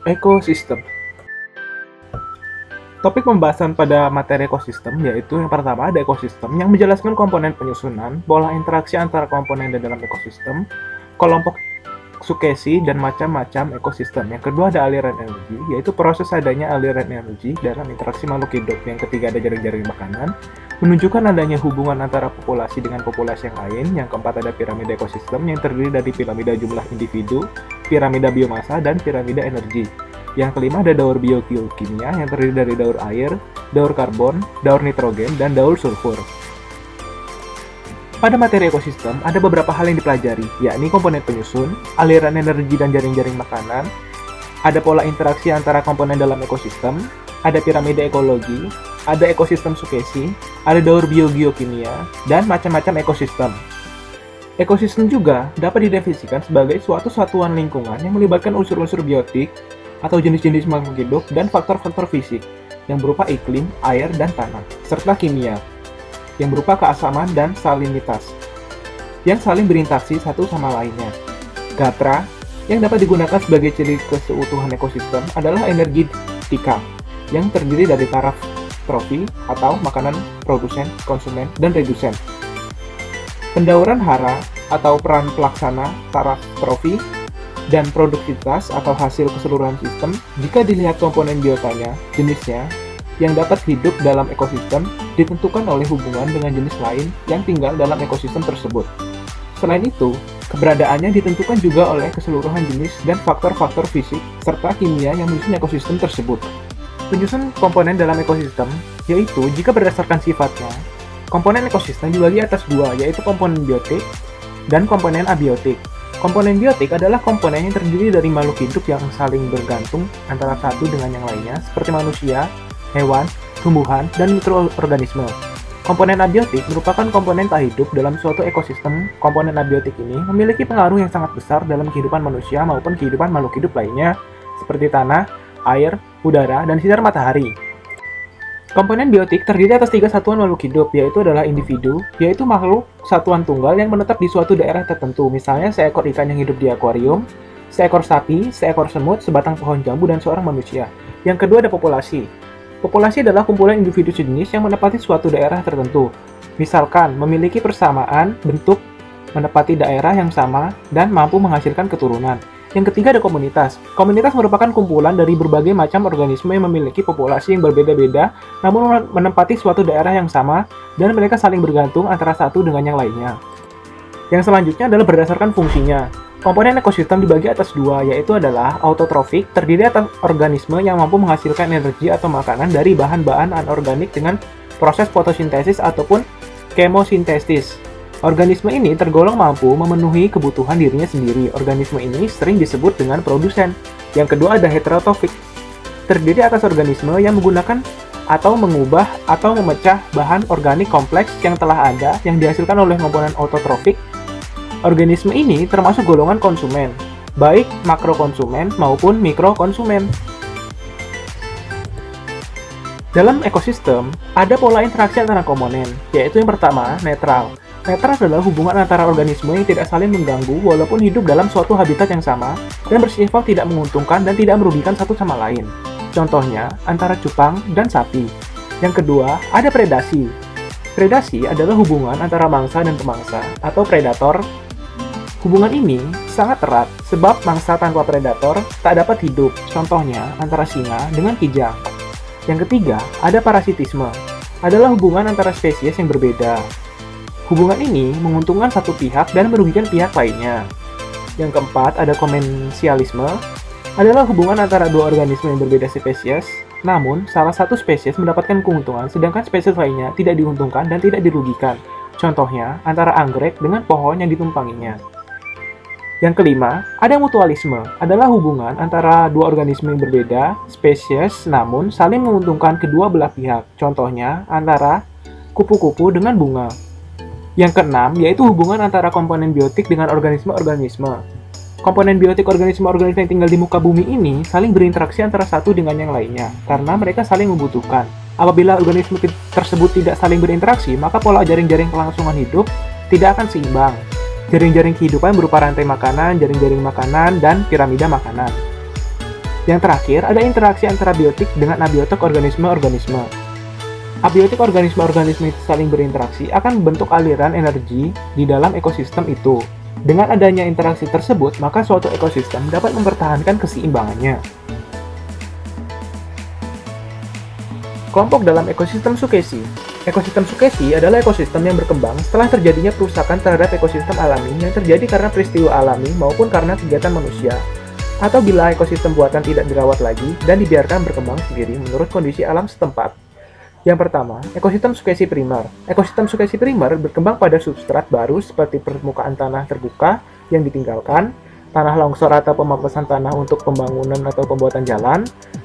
Ekosistem. Topik pembahasan pada materi ekosistem yaitu yang pertama ada ekosistem yang menjelaskan komponen penyusunan, pola interaksi antara komponen di dalam ekosistem, kelompok sukesi, dan macam-macam ekosistem. Yang kedua ada aliran energi, yaitu proses adanya aliran energi dalam interaksi makhluk hidup. Yang ketiga ada jaring-jaring makanan, menunjukkan adanya hubungan antara populasi dengan populasi yang lain. Yang keempat ada piramida ekosistem yang terdiri dari piramida jumlah individu, piramida biomasa, dan piramida energi. Yang kelima ada daur biogeokimia yang terdiri dari daur air, daur karbon, daur nitrogen, dan daur sulfur. Pada materi ekosistem, ada beberapa hal yang dipelajari, yakni komponen penyusun, aliran energi dan jaring-jaring makanan, ada pola interaksi antara komponen dalam ekosistem, ada piramida ekologi, ada ekosistem sukesi, ada daur biogeokimia, dan macam-macam ekosistem. Ekosistem juga dapat didefinisikan sebagai suatu satuan lingkungan yang melibatkan unsur-unsur biotik atau jenis-jenis makhluk hidup dan faktor-faktor fisik yang berupa iklim, air, dan tanah, serta kimia yang berupa keasaman dan salinitas yang saling berinteraksi satu sama lainnya. Gatra yang dapat digunakan sebagai ciri keseutuhan ekosistem adalah energetika yang terdiri dari taraf trofi atau makanan, produsen, konsumen, dan redusen. Pendauran hara atau peran pelaksana taraf trofi dan produktivitas atau hasil keseluruhan sistem jika dilihat komponen biotanya, jenisnya, yang dapat hidup dalam ekosistem ditentukan oleh hubungan dengan jenis lain yang tinggal dalam ekosistem tersebut. Selain itu, keberadaannya ditentukan juga oleh keseluruhan jenis dan faktor-faktor fisik serta kimia yang menyusun ekosistem tersebut. Penyusun komponen dalam ekosistem yaitu jika berdasarkan sifatnya, komponen ekosistem dibagi atas dua, yaitu komponen biotik dan komponen abiotik. Komponen biotik adalah komponen yang terdiri dari makhluk hidup yang saling bergantung antara satu dengan yang lainnya, seperti manusia, hewan, tumbuhan, dan mikroorganisme. Komponen abiotik merupakan komponen tak hidup dalam suatu ekosistem. Komponen abiotik ini memiliki pengaruh yang sangat besar dalam kehidupan manusia maupun kehidupan makhluk hidup lainnya, seperti tanah, air, udara, dan sinar matahari. Komponen biotik terdiri atas 3 satuan makhluk hidup, yaitu adalah individu, yaitu makhluk satuan tunggal yang menetap di suatu daerah tertentu, misalnya seekor ikan yang hidup di akuarium, seekor sapi, seekor semut, sebatang pohon jambu, dan seorang manusia. Yang kedua ada populasi. Populasi adalah kumpulan individu sejenis yang menepati suatu daerah tertentu, misalkan memiliki persamaan bentuk, menepati daerah yang sama, dan mampu menghasilkan keturunan. Yang ketiga ada komunitas. Komunitas merupakan kumpulan dari berbagai macam organisme yang memiliki populasi yang berbeda-beda, namun menempati suatu daerah yang sama, dan mereka saling bergantung antara satu dengan yang lainnya. Yang selanjutnya adalah berdasarkan fungsinya. Komponen ekosistem dibagi atas dua, yaitu adalah autotrofik, terdiri atas organisme yang mampu menghasilkan energi atau makanan dari bahan-bahan anorganik dengan proses fotosintesis ataupun kemosintesis. Organisme ini tergolong mampu memenuhi kebutuhan dirinya sendiri. Organisme ini sering disebut dengan produsen. Yang kedua ada heterotofik, terdiri atas organisme yang menggunakan atau mengubah atau memecah bahan organik kompleks yang telah ada yang dihasilkan oleh komponen autotrofik. Organisme ini termasuk golongan konsumen, baik makrokonsumen maupun mikrokonsumen. Dalam ekosistem, ada pola interaksi antara komponen, yaitu yang pertama, netral. Netral adalah hubungan antara organisme yang tidak saling mengganggu walaupun hidup dalam suatu habitat yang sama dan bersifat tidak menguntungkan dan tidak merugikan satu sama lain. Contohnya, antara cupang dan sapi. Yang kedua, ada predasi. Predasi adalah hubungan antara mangsa dan pemangsa atau predator. Hubungan ini sangat erat sebab mangsa tanpa predator tak dapat hidup. Contohnya, antara singa dengan kijang. Yang ketiga, ada parasitisme. Adalah hubungan antara spesies yang berbeda. Hubungan ini menguntungkan satu pihak dan merugikan pihak lainnya. Yang keempat, ada komensialisme. Adalah hubungan antara dua organisme yang berbeda spesies, namun salah satu spesies mendapatkan keuntungan sedangkan spesies lainnya tidak diuntungkan dan tidak dirugikan. Contohnya, antara anggrek dengan pohon yang ditumpanginya. Yang kelima, ada mutualisme. Adalah hubungan antara dua organisme yang berbeda spesies namun saling menguntungkan kedua belah pihak. Contohnya, antara kupu-kupu dengan bunga. Yang keenam, yaitu hubungan antara komponen biotik dengan organisme-organisme. Komponen biotik organisme-organisme yang tinggal di muka bumi ini saling berinteraksi antara satu dengan yang lainnya, karena mereka saling membutuhkan. Apabila organisme tersebut tidak saling berinteraksi, maka pola jaring-jaring kelangsungan hidup tidak akan seimbang. Jaring-jaring kehidupan berupa rantai makanan, jaring-jaring makanan, dan piramida makanan. Yang terakhir, ada interaksi antara biotik dengan abiotik organisme-organisme. Abiotik organisme-organisme itu saling berinteraksi akan membentuk aliran energi di dalam ekosistem itu. Dengan adanya interaksi tersebut, maka suatu ekosistem dapat mempertahankan keseimbangannya. Kelompok dalam ekosistem Sukesi. Ekosistem Sukesi adalah ekosistem yang berkembang setelah terjadinya perusakan terhadap ekosistem alami yang terjadi karena peristiwa alami maupun karena kegiatan manusia, atau bila ekosistem buatan tidak dirawat lagi dan dibiarkan berkembang sendiri menurut kondisi alam setempat. Yang pertama, ekosistem Sukesi primer. Ekosistem Sukesi primer berkembang pada substrat baru seperti permukaan tanah terbuka yang ditinggalkan, tanah longsor atau pemapasan tanah untuk pembangunan atau pembuatan jalan,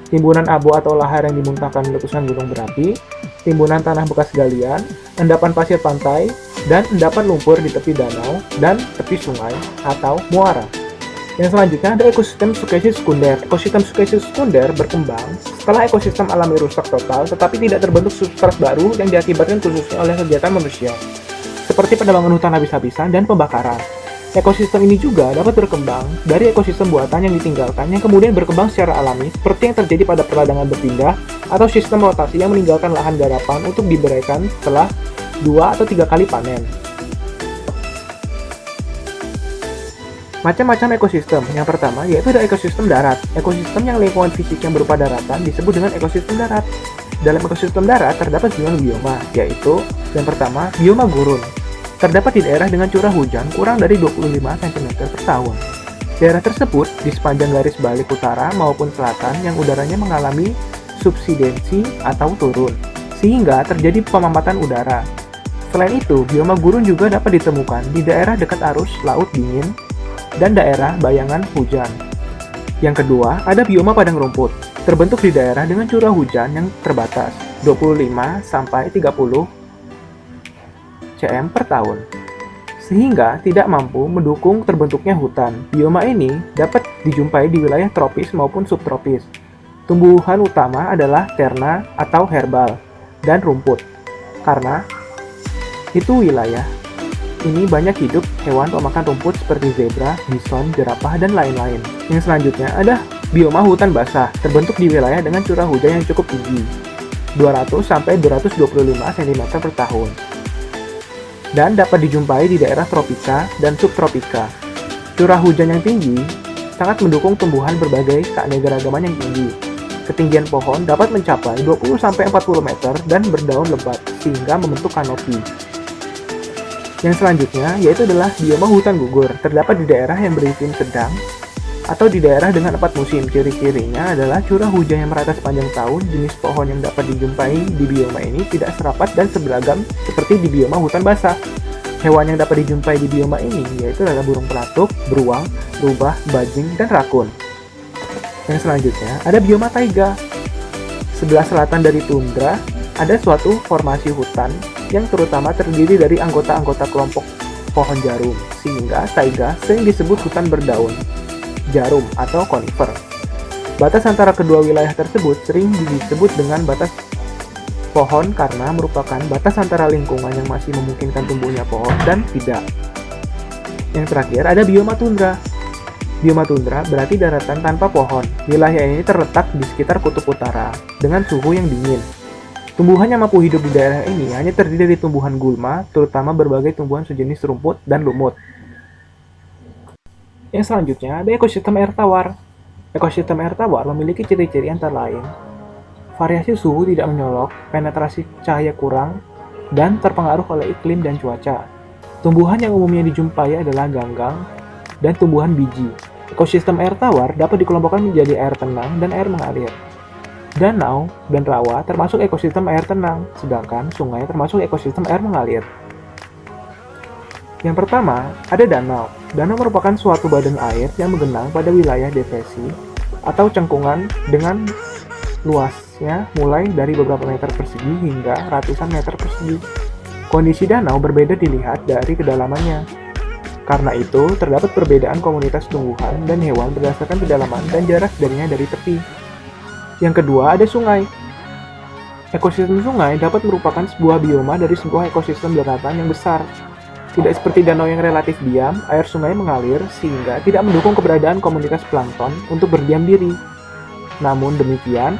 timbunan abu atau lahar yang dimuntahkan letusan gunung berapi, timbunan tanah bekas galian, endapan pasir pantai, dan endapan lumpur di tepi danau dan tepi sungai atau muara. Yang selanjutnya ada ekosistem Sukesi sekunder. Ekosistem Sukesi sekunder berkembang setelah ekosistem alami rusak total tetapi tidak terbentuk substrat baru yang diakibatkan khususnya oleh kegiatan manusia, seperti penebangan hutan habis-habisan dan pembakaran. Ekosistem ini juga dapat berkembang dari ekosistem buatan yang ditinggalkan yang kemudian berkembang secara alami seperti yang terjadi pada peradangan berpindah atau sistem rotasi yang meninggalkan lahan garapan untuk diberikan setelah 2 atau 3 kali panen. Macam-macam ekosistem. Yang pertama yaitu ada ekosistem darat. Ekosistem yang lingkungan fisik yang berupa daratan disebut dengan ekosistem darat. Dalam ekosistem darat terdapat bioma, yaitu yang pertama bioma gurun. Terdapat di daerah dengan curah hujan kurang dari 25 cm per tahun. Daerah tersebut di sepanjang garis balik utara maupun selatan yang udaranya mengalami subsidensi atau turun, sehingga terjadi pemamatan udara. Selain itu, bioma gurun juga dapat ditemukan di daerah dekat arus laut dingin dan daerah bayangan hujan. Yang kedua, ada bioma padang rumput. Terbentuk di daerah dengan curah hujan yang terbatas, 25 sampai 30 cm per tahun, sehingga tidak mampu mendukung terbentuknya hutan. Bioma ini dapat dijumpai di wilayah tropis maupun subtropis. Tumbuhan utama adalah terna atau herbal dan rumput. Karena itu wilayah ini banyak hidup hewan pemakan rumput seperti zebra, bison, jerapah, dan lain-lain. Yang selanjutnya ada bioma hutan basah, terbentuk di wilayah dengan curah hujan yang cukup tinggi, 200 sampai 225 cm per tahun. Dan dapat dijumpai di daerah tropika dan subtropika. Curah hujan yang tinggi sangat mendukung tumbuhan berbagai keanekaragaman yang tinggi. Ketinggian pohon dapat mencapai 20 sampai 40 meter dan berdaun lebat sehingga membentuk kanopi. Yang selanjutnya yaitu adalah bioma hutan gugur. Terdapat di daerah yang beriklim sedang atau di daerah dengan 4 musim. Ciri-cirinya adalah curah hujan yang merata sepanjang tahun. Jenis pohon yang dapat dijumpai di bioma ini tidak serapat dan seberagam seperti di bioma hutan basah. Hewan yang dapat dijumpai di bioma ini yaitu adalah burung pelatuk, beruang, rubah, bajing, dan rakun. Yang selanjutnya ada bioma taiga. Sebelah selatan dari tundra ada suatu formasi hutan yang terutama terdiri dari anggota-anggota kelompok pohon jarum, sehingga taiga sering disebut hutan berdaun jarum atau konifer. Batas antara kedua wilayah tersebut sering disebut dengan batas pohon karena merupakan batas antara lingkungan yang masih memungkinkan tumbuhnya pohon dan tidak. Yang terakhir ada bioma tundra. Bioma tundra berarti daratan tanpa pohon. Wilayah ini terletak di sekitar kutub utara dengan suhu yang dingin. Tumbuhan yang mampu hidup di daerah ini hanya terdiri dari tumbuhan gulma, terutama berbagai tumbuhan sejenis rumput dan lumut. Yang selanjutnya ada ekosistem air tawar. Ekosistem air tawar memiliki ciri-ciri antara lain variasi suhu tidak menyolok, penetrasi cahaya kurang, dan terpengaruh oleh iklim dan cuaca. Tumbuhan yang umumnya dijumpai adalah ganggang dan tumbuhan biji. Ekosistem air tawar dapat dikelompokkan menjadi air tenang dan air mengalir. Danau dan rawa termasuk ekosistem air tenang, sedangkan sungai termasuk ekosistem air mengalir. Yang pertama, ada danau. Danau merupakan suatu badan air yang menggenang pada wilayah depresi atau cengkungan dengan luasnya mulai dari beberapa meter persegi hingga ratusan meter persegi. Kondisi danau berbeda dilihat dari kedalamannya. Karena itu, terdapat perbedaan komunitas tumbuhan dan hewan berdasarkan kedalaman dan jarak darinya dari tepi. Yang kedua, ada sungai. Ekosistem sungai dapat merupakan sebuah bioma dari sebuah ekosistem daratan yang besar. Tidak seperti danau yang relatif diam, air sungai mengalir sehingga tidak mendukung keberadaan komunitas plankton untuk berdiam diri. Namun demikian,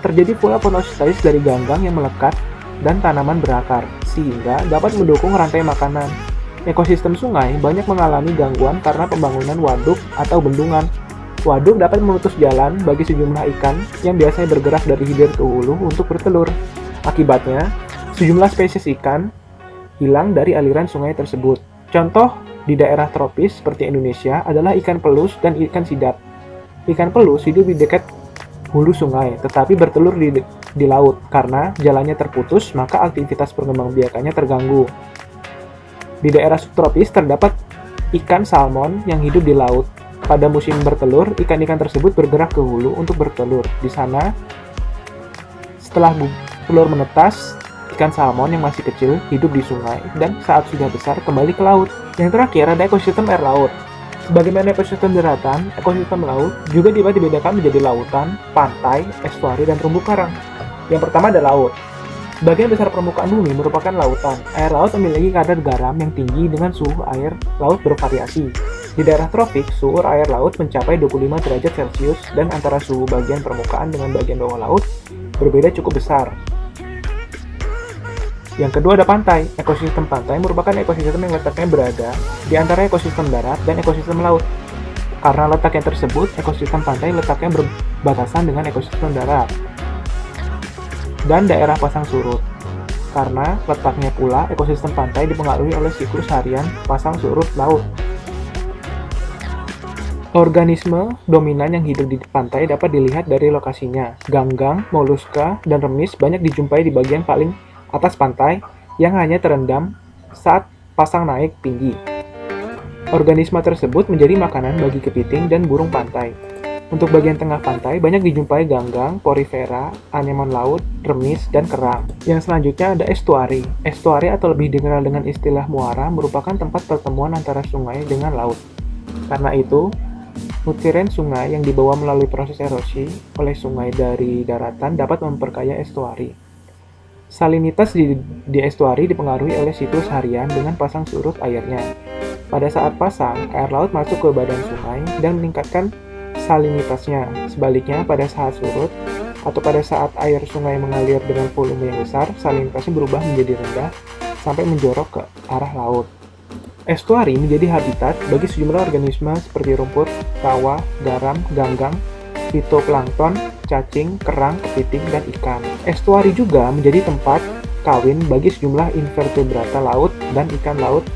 terjadi pula fotosintesis dari ganggang yang melekat dan tanaman berakar, sehingga dapat mendukung rantai makanan. Ekosistem sungai banyak mengalami gangguan karena pembangunan waduk atau bendungan. Waduk dapat memutus jalan bagi sejumlah ikan yang biasanya bergerak dari hilir ke hulu untuk bertelur. Akibatnya, sejumlah spesies ikan hilang dari aliran sungai tersebut. Contoh di daerah tropis seperti Indonesia adalah ikan pelus dan ikan sidap. Ikan pelus hidup di dekat hulu sungai, tetapi bertelur di laut. Karena jalannya terputus, maka aktivitas perkembangbiakannya terganggu. Di daerah subtropis terdapat ikan salmon yang hidup di laut. Pada musim bertelur, ikan-ikan tersebut bergerak ke hulu untuk bertelur. Di sana, setelah telur menetas, ikan salmon yang masih kecil hidup di sungai dan saat sudah besar kembali ke laut. Yang terakhir ada ekosistem air laut. Sebagaimana ekosistem daratan, ekosistem laut juga dapat dibedakan menjadi lautan, pantai, estuari, dan terumbu karang. Yang pertama ada laut. Sebagian besar permukaan bumi merupakan lautan. Air laut memiliki kadar garam yang tinggi dengan suhu air laut bervariasi. Di daerah tropik, suhu air laut mencapai 25 derajat Celcius dan antara suhu bagian permukaan dengan bagian bawah laut berbeda cukup besar. Yang kedua ada pantai. Ekosistem pantai merupakan ekosistem yang letaknya berada di antara ekosistem darat dan ekosistem laut. Karena letaknya tersebut, ekosistem pantai letaknya berbatasan dengan ekosistem darat dan daerah pasang surut. Karena letaknya pula, ekosistem pantai dipengaruhi oleh siklus harian pasang surut laut. Organisme dominan yang hidup di pantai dapat dilihat dari lokasinya. Ganggang, moluska, dan remis banyak dijumpai di bagian paling atas pantai yang hanya terendam saat pasang naik tinggi. Organisme tersebut menjadi makanan bagi kepiting dan burung pantai. Untuk bagian tengah pantai, banyak dijumpai ganggang, porifera, anemon laut, remis, dan kerang. Yang selanjutnya ada estuari. Estuari atau lebih dikenal dengan istilah muara merupakan tempat pertemuan antara sungai dengan laut. Karena itu, nutrien sungai yang dibawa melalui proses erosi oleh sungai dari daratan dapat memperkaya estuari. Salinitas di estuari dipengaruhi oleh siklus harian dengan pasang surut airnya. Pada saat pasang, air laut masuk ke badan sungai dan meningkatkan salinitasnya. Sebaliknya, pada saat surut atau pada saat air sungai mengalir dengan volume yang besar, salinitasnya berubah menjadi rendah sampai menjorok ke arah laut. Estuari menjadi habitat bagi sejumlah organisme seperti rumput, rawa, garam, ganggang, fitoplankton, cacing, kerang, kepiting, dan ikan. Estuari juga menjadi tempat kawin bagi sejumlah invertebrata laut dan ikan laut,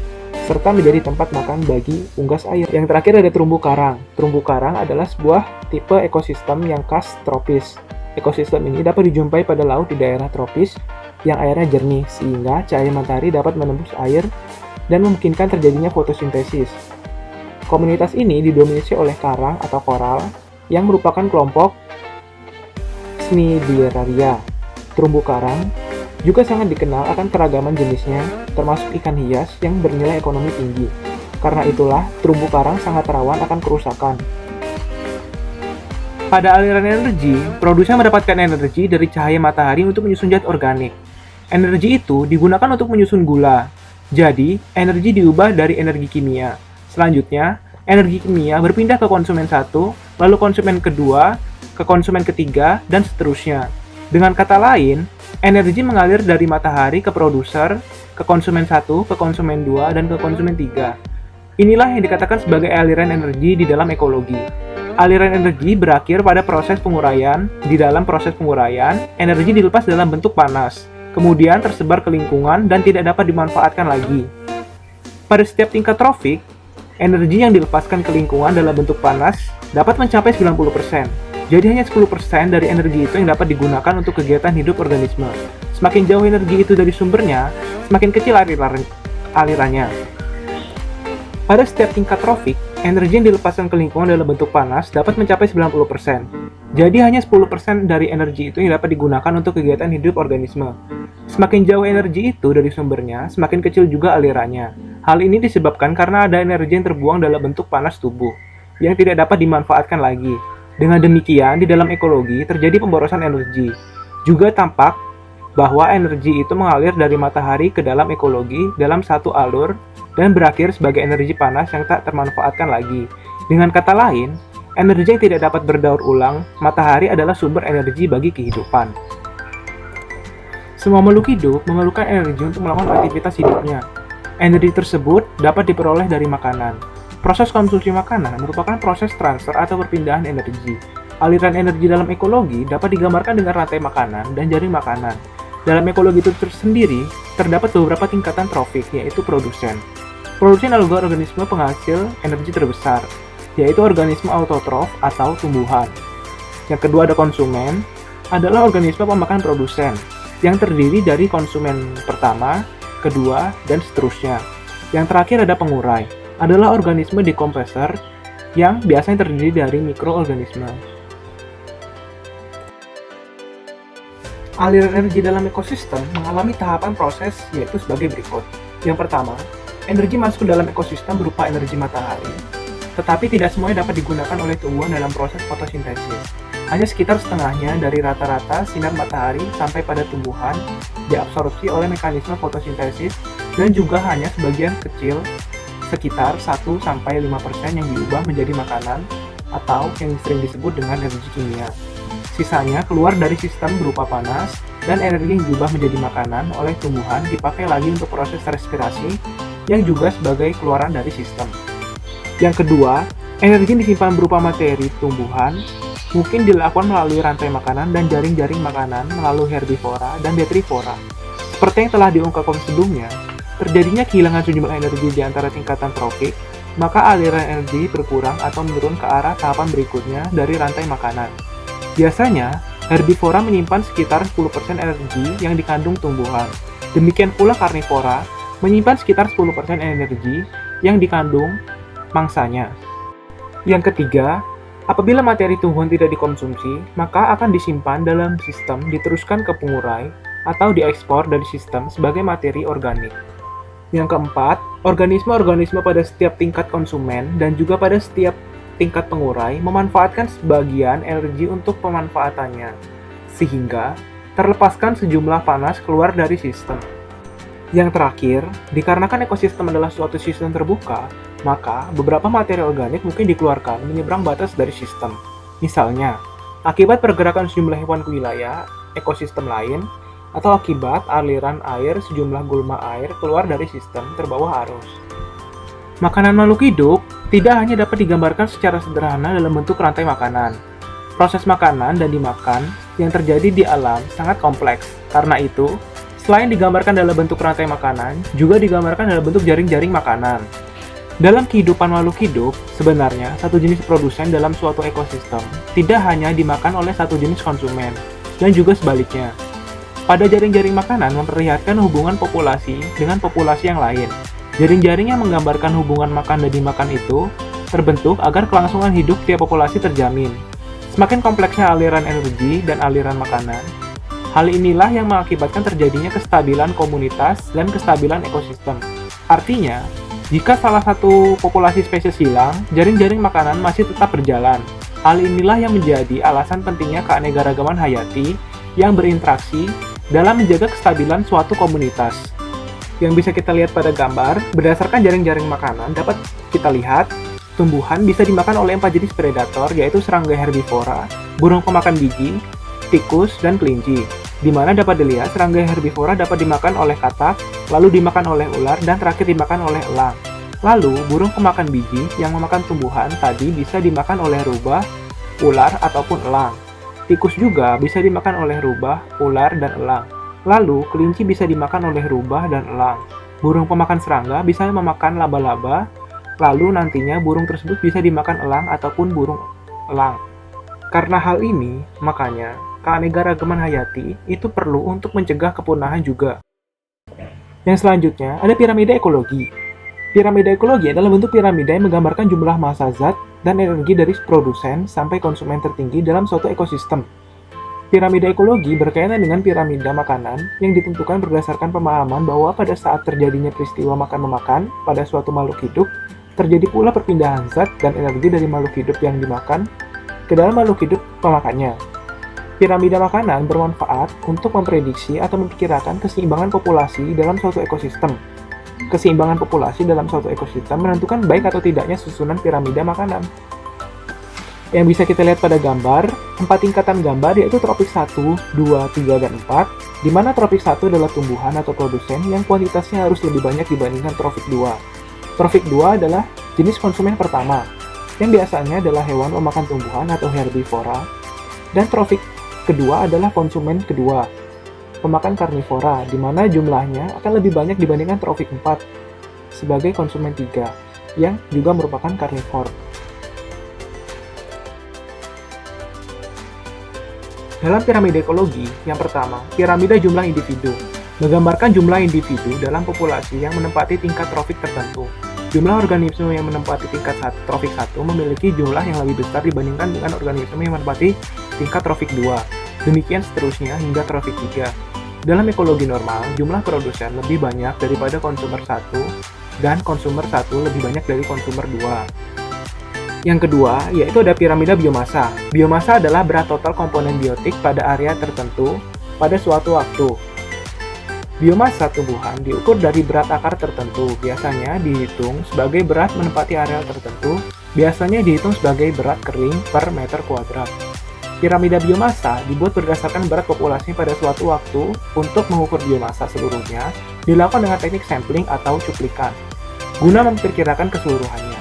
serta menjadi tempat makan bagi unggas air. Yang terakhir ada terumbu karang. Terumbu karang adalah sebuah tipe ekosistem yang khas tropis. Ekosistem ini dapat dijumpai pada laut di daerah tropis yang airnya jernih, sehingga cahaya matahari dapat menembus air dan memungkinkan terjadinya fotosintesis. Komunitas ini didominasi oleh karang atau koral yang merupakan kelompok Cnidaria. Terumbu karang juga sangat dikenal akan keragaman jenisnya, termasuk ikan hias yang bernilai ekonomi tinggi. Karena itulah, terumbu karang sangat rawan akan kerusakan. Pada aliran energi, produsen mendapatkan energi dari cahaya matahari untuk menyusun zat organik. Energi itu digunakan untuk menyusun gula. Jadi, energi diubah dari energi kimia. Selanjutnya, energi kimia berpindah ke konsumen satu, lalu konsumen kedua, ke konsumen ketiga, dan seterusnya. Dengan kata lain, energi mengalir dari matahari ke produser, ke konsumen 1, ke konsumen 2, dan ke konsumen 3. Inilah yang dikatakan sebagai aliran energi di dalam ekologi. Aliran energi berakhir pada proses penguraian. Di dalam proses penguraian, energi dilepas dalam bentuk panas, kemudian tersebar ke lingkungan dan tidak dapat dimanfaatkan lagi. Pada setiap tingkat trofik, energi yang dilepaskan ke lingkungan dalam bentuk panas dapat mencapai 90%. Jadi hanya 10% dari energi itu yang dapat digunakan untuk kegiatan hidup organisme. Semakin jauh energi itu dari sumbernya, semakin kecil alirannya. Pada setiap tingkat trofik, energi yang dilepaskan ke lingkungan dalam bentuk panas dapat mencapai 90%. Jadi hanya 10% dari energi itu yang dapat digunakan untuk kegiatan hidup organisme. Semakin jauh energi itu dari sumbernya, semakin kecil juga alirannya. Hal ini disebabkan karena ada energi yang terbuang dalam bentuk panas tubuh, yang tidak dapat dimanfaatkan lagi. Dengan demikian, di dalam ekologi terjadi pemborosan energi. Juga tampak bahwa energi itu mengalir dari matahari ke dalam ekologi dalam satu alur dan berakhir sebagai energi panas yang tak termanfaatkan lagi. Dengan kata lain, Energi yang tidak dapat berdaur ulang, matahari adalah sumber energi bagi kehidupan. Semua makhluk hidup memerlukan energi untuk melakukan aktivitas hidupnya. Energi tersebut dapat diperoleh dari makanan. Proses konsumsi makanan merupakan proses transfer atau perpindahan energi. Aliran energi dalam ekologi dapat digambarkan dengan rantai makanan dan jaring makanan. Dalam ekologi itu tersendiri, terdapat beberapa tingkatan trofik, yaitu produsen. Produsen adalah organisme penghasil energi terbesar, yaitu organisme autotrof atau tumbuhan. Yang kedua ada konsumen, adalah organisme pemakan produsen, yang terdiri dari konsumen pertama, kedua, dan seterusnya. Yang terakhir ada pengurai, adalah organisme dekompreser, yang biasanya terdiri dari mikroorganisme. Aliran energi dalam ekosistem mengalami tahapan proses yaitu sebagai berikut. Yang pertama, energi masuk ke dalam ekosistem berupa energi matahari, tetapi tidak semuanya dapat digunakan oleh tumbuhan dalam proses fotosintesis. Hanya sekitar setengahnya dari rata-rata sinar matahari sampai pada tumbuhan diabsorpsi oleh mekanisme fotosintesis dan juga hanya sebagian kecil sekitar 1-5% yang diubah menjadi makanan atau yang sering disebut dengan energi kimia. Sisanya keluar dari sistem berupa panas, dan energi yang diubah menjadi makanan oleh tumbuhan dipakai lagi untuk proses respirasi yang juga sebagai keluaran dari sistem. Yang kedua, energi yang disimpan berupa materi tumbuhan mungkin dilakukan melalui rantai makanan dan jaring-jaring makanan melalui herbivora dan detrivora. Seperti yang telah diungkapkan sebelumnya, terjadinya kehilangan sejumlah energi di antara tingkatan trofik, maka aliran energi berkurang atau menurun ke arah tahapan berikutnya dari rantai makanan. Biasanya, herbivora menyimpan sekitar 10% energi yang dikandung tumbuhan. Demikian pula karnivora menyimpan sekitar 10% energi yang dikandung mangsanya. Yang ketiga, apabila materi tumbuhan tidak dikonsumsi, maka akan disimpan dalam sistem, diteruskan ke pengurai, atau diekspor dari sistem sebagai materi organik. Yang keempat, organisme-organisme pada setiap tingkat konsumen dan juga pada setiap tingkat pengurai memanfaatkan sebagian energi untuk pemanfaatannya, sehingga terlepaskan sejumlah panas keluar dari sistem. Yang terakhir, dikarenakan ekosistem adalah suatu sistem terbuka, maka beberapa materi organik mungkin dikeluarkan menyeberang batas dari sistem. Misalnya, akibat pergerakan sejumlah hewan ke wilayah ekosistem lain, atau akibat aliran air sejumlah gulma air keluar dari sistem terbawa arus. Makanan makhluk hidup tidak hanya dapat digambarkan secara sederhana dalam bentuk rantai makanan. Proses makanan dan dimakan yang terjadi di alam sangat kompleks. Karena itu, selain digambarkan dalam bentuk rantai makanan, juga digambarkan dalam bentuk jaring-jaring makanan. Dalam kehidupan makhluk hidup, sebenarnya satu jenis produsen dalam suatu ekosistem tidak hanya dimakan oleh satu jenis konsumen, dan juga sebaliknya. Pada jaring-jaring makanan memperlihatkan hubungan populasi dengan populasi yang lain. Jaring-jaring yang menggambarkan hubungan makan dan dimakan itu terbentuk agar kelangsungan hidup tiap populasi terjamin. Semakin kompleksnya aliran energi dan aliran makanan, hal inilah yang mengakibatkan terjadinya kestabilan komunitas dan kestabilan ekosistem. Artinya, jika salah satu populasi spesies hilang, jaring-jaring makanan masih tetap berjalan. Hal inilah yang menjadi alasan pentingnya keanekaragaman hayati yang berinteraksi dalam menjaga kestabilan suatu komunitas. Yang bisa kita lihat pada gambar, berdasarkan jaring-jaring makanan dapat kita lihat tumbuhan bisa dimakan oleh 4 jenis predator, yaitu serangga herbivora, burung pemakan biji, tikus, dan kelinci. Di mana dapat dilihat serangga herbivora dapat dimakan oleh katak, lalu dimakan oleh ular, dan terakhir dimakan oleh elang. Lalu, burung pemakan biji yang memakan tumbuhan tadi bisa dimakan oleh rubah, ular, ataupun elang. Tikus juga bisa dimakan oleh rubah, ular, dan elang. Lalu, kelinci bisa dimakan oleh rubah dan elang. Burung pemakan serangga bisa memakan laba-laba, lalu nantinya burung tersebut bisa dimakan elang ataupun burung elang. Karena hal ini, makanya keanekaragaman hayati itu perlu untuk mencegah kepunahan juga. Yang selanjutnya, ada piramida ekologi. Piramida ekologi adalah bentuk piramida yang menggambarkan jumlah massa zat dan energi dari produsen sampai konsumen tertinggi dalam suatu ekosistem. Piramida ekologi berkaitan dengan piramida makanan yang ditentukan berdasarkan pemahaman bahwa pada saat terjadinya peristiwa makan-memakan pada suatu makhluk hidup, terjadi pula perpindahan zat dan energi dari makhluk hidup yang dimakan ke dalam makhluk hidup pemakannya. Piramida makanan bermanfaat untuk memprediksi atau memperkirakan keseimbangan populasi dalam suatu ekosistem. Keseimbangan populasi dalam suatu ekosistem menentukan baik atau tidaknya susunan piramida makanan. Yang bisa kita lihat pada gambar, 4 tingkatan gambar yaitu tropik 1, 2, 3, dan 4, di mana tropik 1 adalah tumbuhan atau produsen yang kuantitasnya harus lebih banyak dibandingkan tropik 2. Tropik 2 adalah jenis konsumen pertama, yang biasanya adalah hewan pemakan tumbuhan atau herbivora, dan tropik kedua adalah konsumen kedua, pemakan karnivora, di mana jumlahnya akan lebih banyak dibandingkan tropik 4 sebagai konsumen 3, yang juga merupakan karnivor. Dalam piramida ekologi, yang pertama, piramida jumlah individu, menggambarkan jumlah individu dalam populasi yang menempati tingkat trofik tertentu. Jumlah organisme yang menempati tingkat trofik 1 memiliki jumlah yang lebih besar dibandingkan dengan organisme yang menempati tingkat trofik 2. Demikian seterusnya hingga trofik 3. Dalam ekologi normal, jumlah produsen lebih banyak daripada konsumer 1, dan konsumer 1 lebih banyak dari konsumer 2. Yang kedua, yaitu ada piramida biomasa. Biomasa adalah berat total komponen biotik pada area tertentu pada suatu waktu. Biomasa tumbuhan diukur dari berat akar tertentu, biasanya dihitung sebagai berat menempati area tertentu, biasanya dihitung sebagai berat kering per meter kuadrat. Piramida biomasa dibuat berdasarkan berat populasi pada suatu waktu. Untuk mengukur biomasa seluruhnya, dilakukan dengan teknik sampling atau cuplikan, guna memperkirakan keseluruhannya.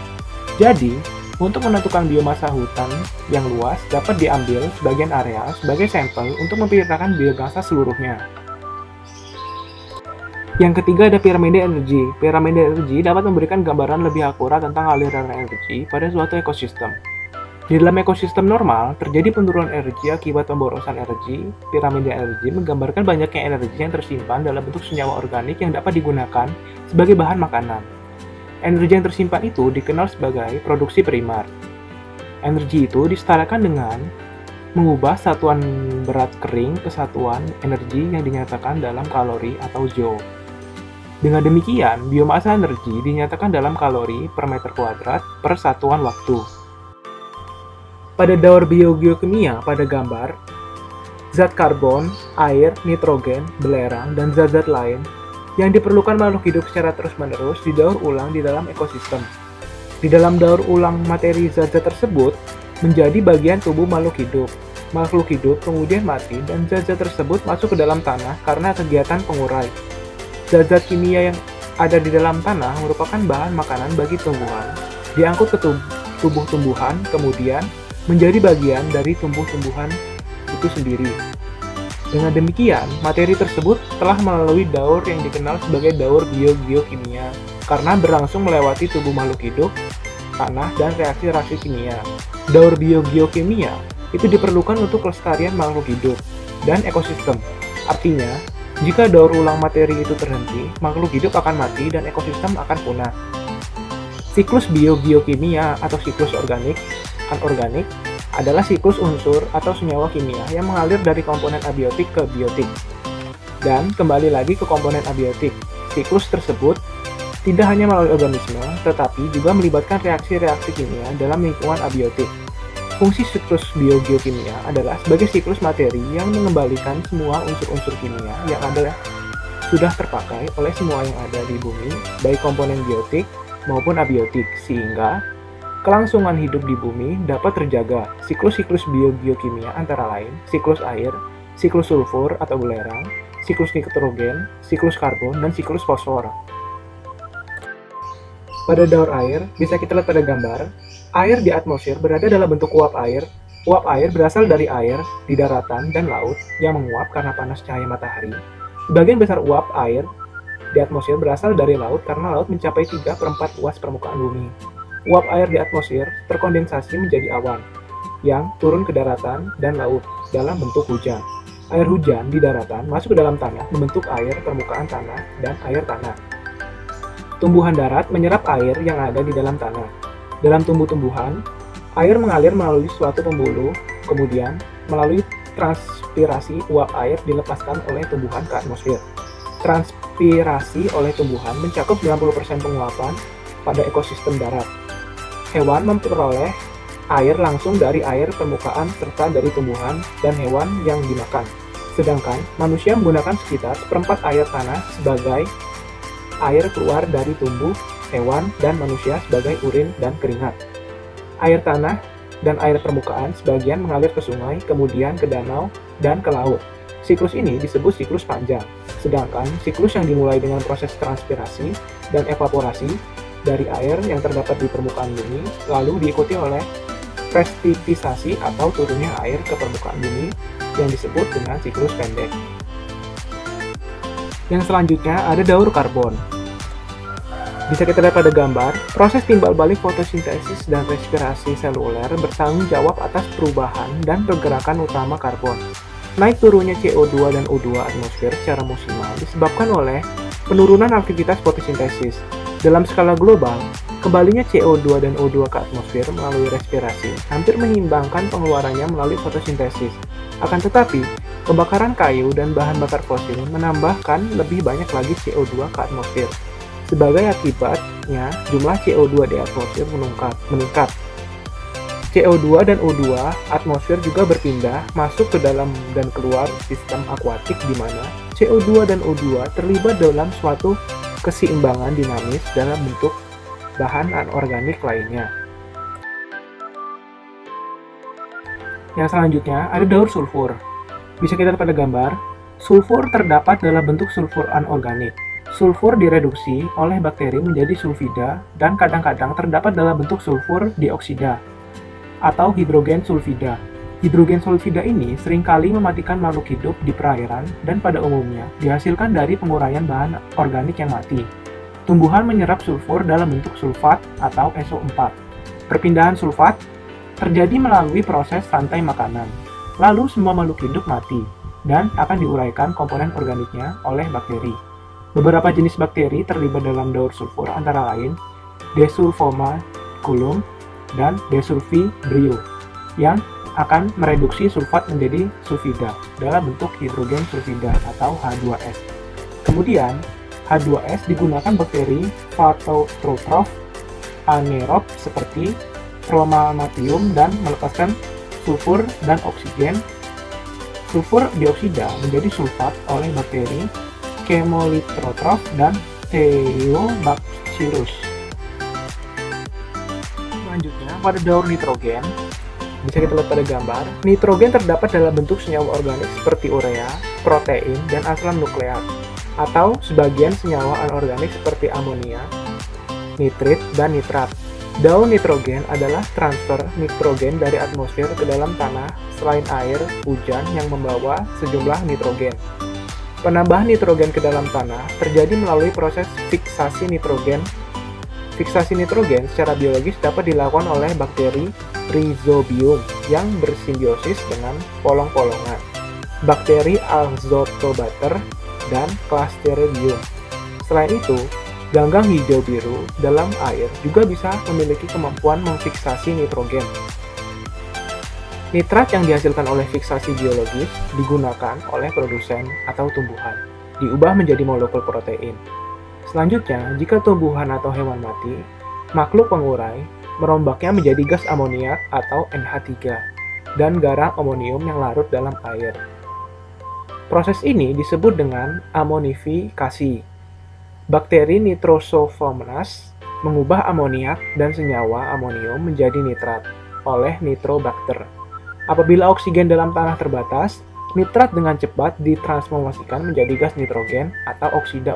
Jadi, untuk menentukan biomasa hutan yang luas, dapat diambil sebagian area sebagai sampel untuk memperkirakan biomasa seluruhnya. Yang ketiga ada piramida energi. Piramida energi dapat memberikan gambaran lebih akurat tentang aliran energi pada suatu ekosistem. Di dalam ekosistem normal, terjadi penurunan energi akibat pemborosan energi. Piramida energi menggambarkan banyaknya energi yang tersimpan dalam bentuk senyawa organik yang dapat digunakan sebagai bahan makanan. Energi yang tersimpan itu dikenal sebagai produksi primer. Energi itu disetarakan dengan mengubah satuan berat kering ke satuan energi yang dinyatakan dalam kalori atau joule. Dengan demikian, biomasa energi dinyatakan dalam kalori per meter kuadrat per satuan waktu. Pada daur biogeokimia pada gambar, zat karbon, air, nitrogen, belerang, dan zat-zat lain yang diperlukan makhluk hidup secara terus-menerus didaur ulang di dalam ekosistem. Di dalam daur ulang materi zat-zat tersebut menjadi bagian tubuh makhluk hidup. Makhluk hidup kemudian mati dan zat-zat tersebut masuk ke dalam tanah karena kegiatan pengurai. Zat-zat kimia yang ada di dalam tanah merupakan bahan makanan bagi tumbuhan, diangkut ke tubuh tumbuhan, kemudian menjadi bagian dari tumbuh-tumbuhan itu sendiri. Dengan demikian, materi tersebut telah melalui daur yang dikenal sebagai daur biogeokimia karena berlangsung melewati tubuh makhluk hidup, tanah, dan reaksi-reaksi kimia. Daur biogeokimia itu diperlukan untuk kelestarian makhluk hidup dan ekosistem. Artinya, jika daur ulang materi itu terhenti, makhluk hidup akan mati dan ekosistem akan punah. Siklus biogeokimia atau siklus anorganik adalah siklus unsur atau senyawa kimia yang mengalir dari komponen abiotik ke biotik dan kembali lagi ke komponen abiotik. Siklus tersebut tidak hanya melalui organisme, tetapi juga melibatkan reaksi-reaksi kimia dalam lingkungan abiotik. Fungsi siklus biogeokimia adalah sebagai siklus materi yang mengembalikan semua unsur-unsur kimia yang sudah terpakai oleh semua yang ada di bumi, baik komponen biotik maupun abiotik, sehingga kelangsungan hidup di bumi dapat terjaga. Siklus-siklus biogeokimia antara lain siklus air, siklus sulfur atau belerang, siklus nitrogen, siklus karbon, dan siklus fosfor. Pada daur air, bisa kita lihat pada gambar, air di atmosfer berada dalam bentuk uap air. Uap air berasal dari air di daratan dan laut yang menguap karena panas cahaya matahari. Sebagian besar uap air di atmosfer berasal dari laut karena laut mencapai 3/4 luas permukaan bumi. Uap air di atmosfer terkondensasi menjadi awan yang turun ke daratan dan laut dalam bentuk hujan. Air hujan di daratan masuk ke dalam tanah membentuk air permukaan tanah dan air tanah. Tumbuhan darat menyerap air yang ada di dalam tanah. Dalam tumbuh-tumbuhan, air mengalir melalui suatu pembuluh, kemudian melalui transpirasi uap air dilepaskan oleh tumbuhan ke atmosfer. Transpirasi oleh tumbuhan mencakup 90% penguapan pada ekosistem darat. Hewan memperoleh air langsung dari air permukaan serta dari tumbuhan dan hewan yang dimakan. Sedangkan manusia menggunakan sekitar 1/4 air tanah sebagai air keluar dari tumbuh, hewan, dan manusia sebagai urin dan keringat. Air tanah dan air permukaan sebagian mengalir ke sungai, kemudian ke danau, dan ke laut. Siklus ini disebut siklus panjang, sedangkan siklus yang dimulai dengan proses transpirasi dan evaporasi dari air yang terdapat di permukaan bumi, lalu diikuti oleh presipitasasi atau turunnya air ke permukaan bumi yang disebut dengan siklus pendek. Yang selanjutnya ada daur karbon. Bisa kita lihat pada gambar, proses timbal balik fotosintesis dan respirasi seluler bertanggung jawab atas perubahan dan pergerakan utama karbon. Naik turunnya CO2 dan O2 atmosfer secara musimal disebabkan oleh penurunan aktivitas fotosintesis. Dalam skala global, kembalinya CO2 dan O2 ke atmosfer melalui respirasi hampir menyeimbangkan pengeluarannya melalui fotosintesis. Akan tetapi, pembakaran kayu dan bahan bakar fosil menambahkan lebih banyak lagi CO2 ke atmosfer. Sebagai akibatnya, jumlah CO2 di atmosfer meningkat. CO2 dan O2 atmosfer juga berpindah masuk ke dalam dan keluar sistem akuatik di mana CO2 dan O2 terlibat dalam suatu keseimbangan dinamis dalam bentuk bahan anorganik lainnya. Yang selanjutnya ada daur sulfur. Bisa kita lihat pada gambar, sulfur terdapat dalam bentuk sulfur anorganik. Sulfur direduksi oleh bakteri menjadi sulfida dan kadang-kadang terdapat dalam bentuk sulfur dioksida atau hidrogen sulfida. Hidrogen sulfida ini seringkali mematikan makhluk hidup di perairan dan pada umumnya dihasilkan dari penguraian bahan organik yang mati. Tumbuhan menyerap sulfur dalam bentuk sulfat atau SO4. Perpindahan sulfat terjadi melalui proses rantai makanan. Lalu semua makhluk hidup mati dan akan diuraikan komponen organiknya oleh bakteri. Beberapa jenis bakteri terlibat dalam daur sulfur antara lain Desulfomaculum dan Desulfibrio yang akan mereduksi sulfat menjadi sulfida dalam bentuk hidrogen sulfida atau H2S. Kemudian, H2S digunakan bakteri phototroph anaerob seperti Chromatium dan melepaskan sulfur dan oksigen. Sulfur dioksida menjadi sulfat oleh bakteri Chemolithotroph dan Theobacterus. Selanjutnya, pada daur nitrogen, bisa kita lihat pada gambar, nitrogen terdapat dalam bentuk senyawa organik seperti urea, protein, dan asam nukleat, atau sebagian senyawa anorganik seperti amonia, nitrit, dan nitrat. Daur nitrogen adalah transfer nitrogen dari atmosfer ke dalam tanah selain air hujan yang membawa sejumlah nitrogen. Penambahan nitrogen ke dalam tanah terjadi melalui proses fiksasi nitrogen. Fiksasi nitrogen secara biologis dapat dilakukan oleh bakteri Rhizobium yang bersimbiosis dengan polong-polongan, bakteri Azotobacter, dan Clostridium. Selain itu, ganggang hijau biru dalam air juga bisa memiliki kemampuan memfiksasi nitrogen. Nitrat yang dihasilkan oleh fiksasi biologis digunakan oleh produsen atau tumbuhan, diubah menjadi molekul protein. Selanjutnya, jika tumbuhan atau hewan mati, makhluk pengurai merombaknya menjadi gas amoniak atau NH3 dan garam amonium yang larut dalam air. Proses ini disebut dengan amonifikasi. Bakteri Nitrosomonas mengubah amoniak dan senyawa amonium menjadi nitrat oleh Nitrobacter. Apabila oksigen dalam tanah terbatas, nitrat dengan cepat ditransformasikan menjadi gas nitrogen atau oksida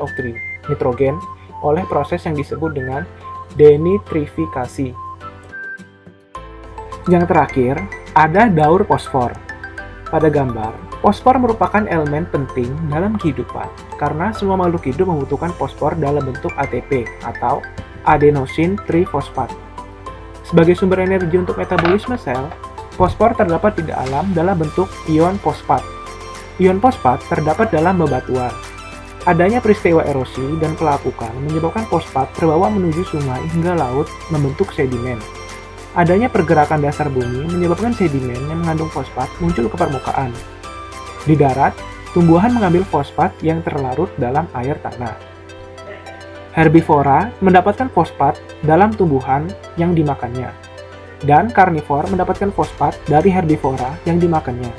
nitrogen oleh proses yang disebut dengan denitrifikasi. Yang terakhir, ada daur fosfor. Pada gambar, fosfor merupakan elemen penting dalam kehidupan karena semua makhluk hidup membutuhkan fosfor dalam bentuk ATP atau adenosine trifosfat. Sebagai sumber energi untuk metabolisme sel, fosfor terdapat di alam dalam bentuk ion fosfat. Ion fosfat terdapat dalam bebatuan. Adanya peristiwa erosi dan pelapukan menyebabkan fosfat terbawa menuju sungai hingga laut membentuk sedimen. Adanya pergerakan dasar bumi menyebabkan sedimen yang mengandung fosfat muncul ke permukaan. Di darat, tumbuhan mengambil fosfat yang terlarut dalam air tanah. Herbivora mendapatkan fosfat dalam tumbuhan yang dimakannya, dan karnivor mendapatkan fosfat dari herbivora yang dimakannya.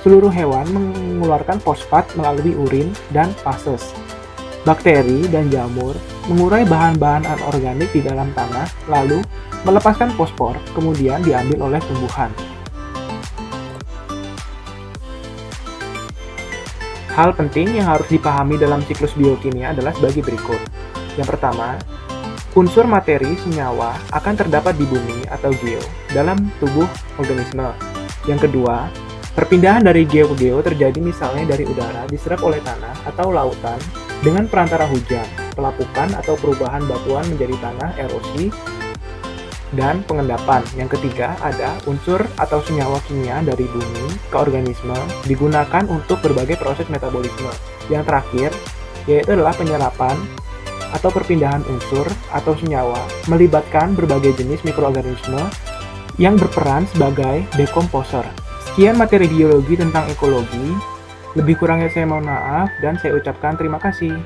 Seluruh hewan mengeluarkan fosfat melalui urin dan fases. Bakteri dan jamur mengurai bahan-bahan anorganik di dalam tanah, lalu melepaskan fosfor, kemudian diambil oleh tumbuhan. Hal penting yang harus dipahami dalam siklus biokimia adalah sebagai berikut. Yang pertama, unsur materi senyawa akan terdapat di bumi atau geo dalam tubuh organisme. Yang kedua, perpindahan dari geo ke geo terjadi misalnya dari udara diserap oleh tanah atau lautan dengan perantara hujan, pelapukan atau perubahan batuan menjadi tanah, erosi, dan pengendapan. Yang ketiga, ada unsur atau senyawa kimia dari bumi ke organisme digunakan untuk berbagai proses metabolisme. Yang terakhir, yaitu adalah penyerapan atau perpindahan unsur atau senyawa melibatkan berbagai jenis mikroorganisme yang berperan sebagai dekomposer. Sekian materi biologi tentang ekologi. Lebih kurangnya saya mohon maaf dan saya ucapkan terima kasih.